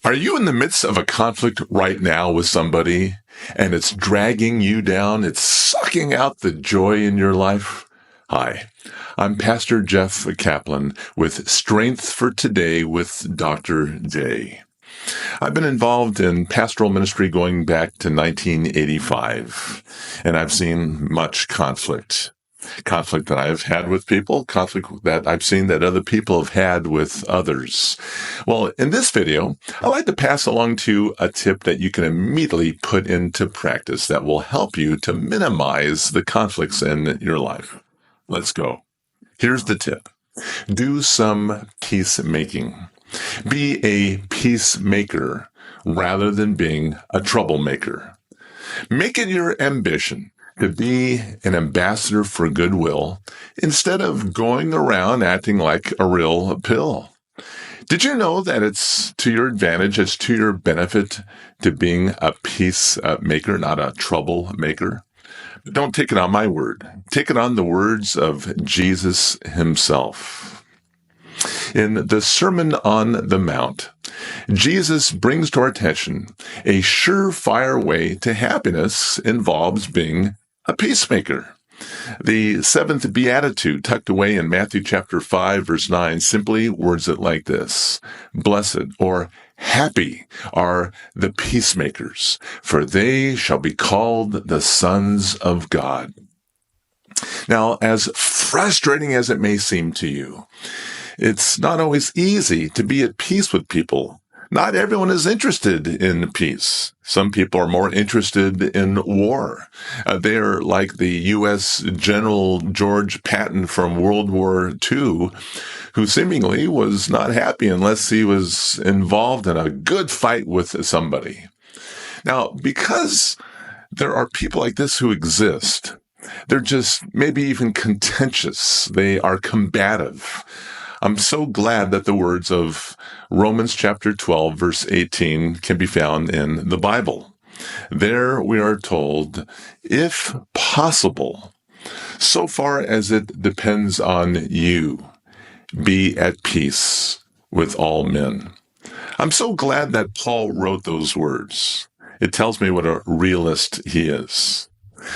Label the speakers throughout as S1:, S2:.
S1: Are you in the midst of a conflict right now with somebody and it's dragging you down? It's sucking out the joy in your life? Hi, I'm Pastor Jeff Kaplan with Strength for Today with Dr. J. I've been involved in pastoral ministry going back to 1985, and I've seen much conflict. Conflict that I've had with people, conflict that I've seen that other people have had with others. Well, in this video, I'd like to pass along to you a tip that you can immediately put into practice that will help you to minimize the conflicts in your life. Let's go. Here's the tip. Do some peacemaking. Be a peacemaker rather than being a troublemaker. Make it your ambition to be an ambassador for goodwill instead of going around acting like a real pill. Did you know that it's to your advantage, it's to your benefit to being a peacemaker, not a troublemaker? But don't take it on my word. Take it on the words of Jesus himself. In the Sermon on the Mount, Jesus brings to our attention a surefire way to happiness involves being a peacemaker. The seventh beatitude tucked away in Matthew chapter 5, verse 9, simply words it like this: Blessed or happy are the peacemakers, for they shall be called the sons of God. Now, as frustrating as it may seem to you, it's not always easy to be at peace with people. Not everyone is interested in peace. Some people are more interested in war. They are like the U.S. General George Patton from World War II, who seemingly was not happy unless he was involved in a good fight with somebody. Now, because there are people like this who exist, they're just maybe even contentious. They are combative. I'm so glad that the words of Romans chapter 12, verse 18 can be found in the Bible. There we are told, if possible, so far as it depends on you, be at peace with all men. I'm so glad that Paul wrote those words. It tells me what a realist he is.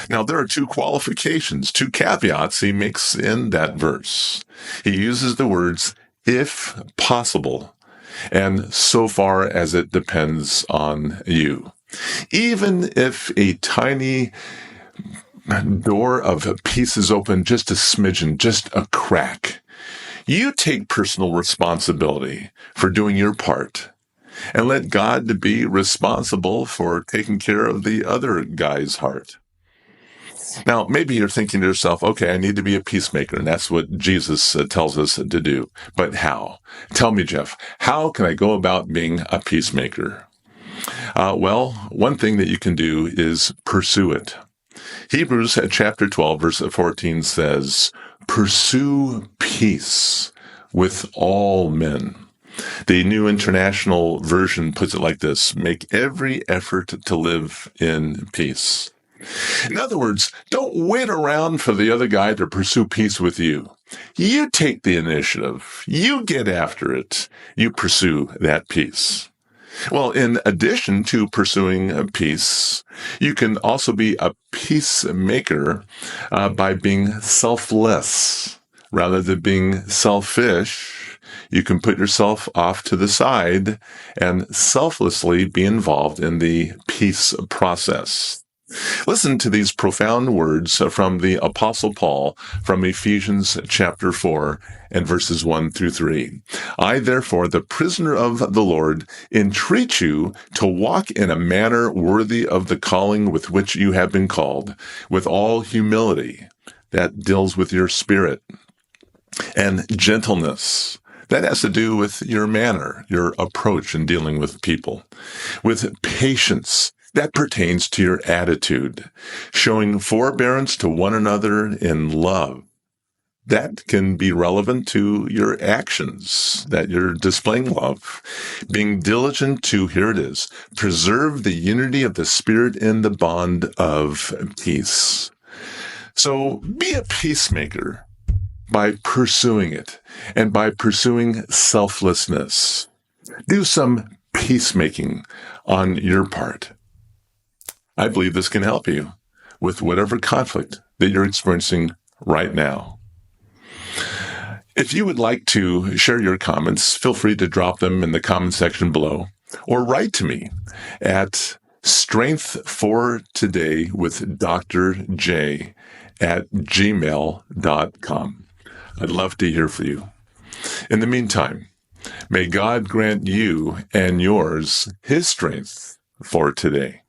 S1: Now, there are two qualifications, two caveats he makes in that verse. He uses the words, if possible, and so far as it depends on you. Even if a tiny door of peace is open, just a smidgen, just a crack, you take personal responsibility for doing your part. And let God be responsible for taking care of the other guy's heart. Now, maybe you're thinking to yourself, okay, I need to be a peacemaker, and that's what Jesus tells us to do. But how? Tell me, Jeff, how can I go about being a peacemaker? Well, one thing that you can do is pursue it. Hebrews chapter 12, verse 14 says, pursue peace with all men. The New International Version puts it like this: make every effort to live in peace. In other words, don't wait around for the other guy to pursue peace with you. You take the initiative. You get after it. You pursue that peace. Well, in addition to pursuing peace, you can also be a peacemaker by being selfless. Rather than being selfish, you can put yourself off to the side and selflessly be involved in the peace process. Listen to these profound words from the Apostle Paul from Ephesians chapter 4 and verses 1 through 3. I, therefore, the prisoner of the Lord, entreat you to walk in a manner worthy of the calling with which you have been called, with all humility that deals with your spirit, and gentleness. That has to do with your manner, your approach in dealing with people, with patience. That pertains to your attitude, showing forbearance to one another in love. That can be relevant to your actions, that you're displaying love. Being diligent to, here it is, preserve the unity of the Spirit in the bond of peace. So be a peacemaker by pursuing it and by pursuing selflessness. Do some peacemaking on your part. I believe this can help you with whatever conflict that you're experiencing right now. If you would like to share your comments, feel free to drop them in the comment section below or write to me at strengthfortoday with Dr. J at gmail.com. I'd love to hear from you. In the meantime, may God grant you and yours His strength for today.